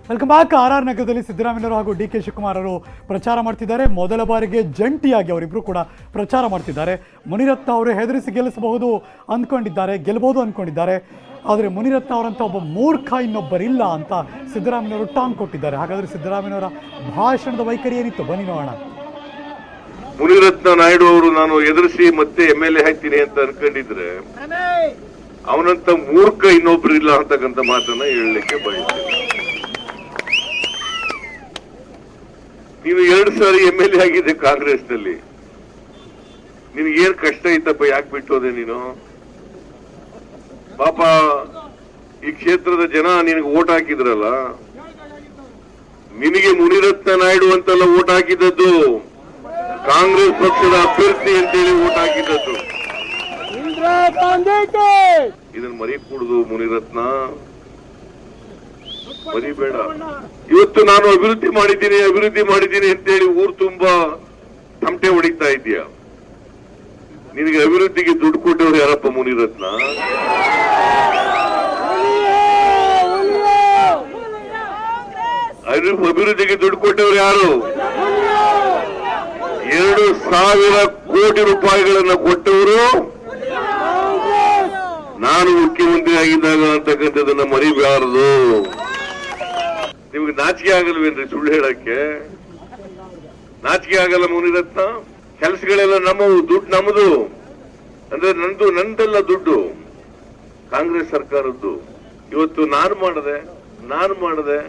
Welcome back. R ನಗರದಲ್ಲಿ ಸಿದ್ದರಾಮಯ್ಯವರು ಹಾಗೂ D K Shivakumar ಅವರು ಪ್ರಚಾರ ಮಾಡ್ತಿದ್ದಾರೆ. ಮೊದಲ ಬಾರಿಗೆ ಜಂಟಿಯಾಗಿ ಅವರಿಬ್ಬರು ಕೂಡ ಪ್ರಚಾರ ಮಾಡ್ತಿದ್ದಾರೆ. ಮುನಿರತ್ನ ಅವರು ಹೆದರಿಸಿ ಗೆಲ್ಲಬಹುದು ಅಂದ್ಕೊಂಡಿದ್ದಾರೆ. ಆದರೆ ಮುನಿರತ್ನ ಅವರಂತ ಒಬ್ಬ ಮೂರ್ಖ ಇನ್ನೊಬ್ಬರಿಲ್ಲ ಅಂತ ಸಿದ್ದರಾಮಯ್ಯವರು ಟಾಂಗ್ ಕೊಟ್ಟಿದ್ದಾರೆ. ಹಾಗಾದರೆ ಸಿದ್ದರಾಮಯ್ಯವರ ಭಾಷಣದ ವೈಖರಿ ಏನಿತ್ತು ಬನ್ನಿ ನೋಡೋಣ. ಮುನಿರತ್ನ ನಾಯ್ಡು ಅವರು ನಾನು ಎದುರಿಸಿ ಮತ್ತೆ MLA ಹಾಕ್ತೀನಿ ಅಂತ ಅನ್ಕೊಂಡಿದ್ರೆ ಅವನಂತ ಮೂರ್ಖ ಇನ್ನೊಬ್ರಿಲ್ಲ ಅಂತಕ್ಕಂಥ ಮಾತನ್ನ ಹೇಳಲಿಕ್ಕೆ ಬಯಸ್ತೇನೆ. ನೀನು 2 ಸಾರಿ MLA ಆಗಿದೆ ಕಾಂಗ್ರೆಸ್ ನಲ್ಲಿ, ನಿನಗೆ ಏನ್ ಕಷ್ಟ ಇತ್ತಪ್ಪ, ಯಾಕೆ ಬಿಟ್ಟೋದೆ ನೀನು? ಪಾಪ ಈ ಕ್ಷೇತ್ರದ ಜನ ನಿನಗೆ ಓಟ್ ಹಾಕಿದ್ರಲ್ಲ, ನಿನಗೆ ಮುನಿರತ್ನ ನಾಯ್ಡು ಅಂತೆಲ್ಲ ಓಟ್ ಹಾಕಿದ್ದದ್ದು, ಕಾಂಗ್ರೆಸ್ ಪಕ್ಷದ ಅಭ್ಯರ್ಥಿ ಅಂತೇಳಿ ಓಟ್ ಹಾಕಿದ್ದದ್ದು. ಇದನ್ನ ಮರಿಕೂಡುದು ಮುನಿರತ್ನ, ಮರಿಬೇಡ. ಇವತ್ತು ನಾನು ಅಭಿವೃದ್ಧಿ ಮಾಡಿದ್ದೀನಿ ಅಂತೇಳಿ ಊರು ತುಂಬಾ ತಮಟೆ ಹೊಡಿತಾ ಇದೀಯ. ನಿನಗೆ ಅಭಿವೃದ್ಧಿಗೆ ದುಡ್ಡು ಕೊಟ್ಟವ್ರು ಯಾರಪ್ಪ? ಮುನಿರತ್ನ. ಅಭಿವೃದ್ಧಿಗೆ ದುಡ್ಡು ಕೊಟ್ಟವ್ರು ಯಾರು? 2,000 ಕೋಟಿ ರೂಪಾಯಿಗಳನ್ನ ಕೊಟ್ಟವರು ನಾನು ಮುಖ್ಯಮಂತ್ರಿ ಆಗಿದ್ದಾಗ ಅಂತಕ್ಕಂಥದನ್ನ ಮರಿಬಾರದು. ನಿಮ್ಗೆ ನಾಚಿಕೆ ಆಗಲ್ವೇನ್ರಿ ಸುಳ್ಳು ಹೇಳಕ್ಕೆ? ನಾಚಿಕೆ ಆಗಲ್ಲ ಮುನಿರತ್ನ? ಕೆಲಸಗಳೆಲ್ಲ ನಮ್ಮವು, ದುಡ್ಡು ನಮ್ಮದು, ಅಂದ್ರೆ ನಂದೆಲ್ಲ ದುಡ್ಡು, ಕಾಂಗ್ರೆಸ್ ಸರ್ಕಾರದ್ದು. ಇವತ್ತು ನಾನು ಮಾಡದೆ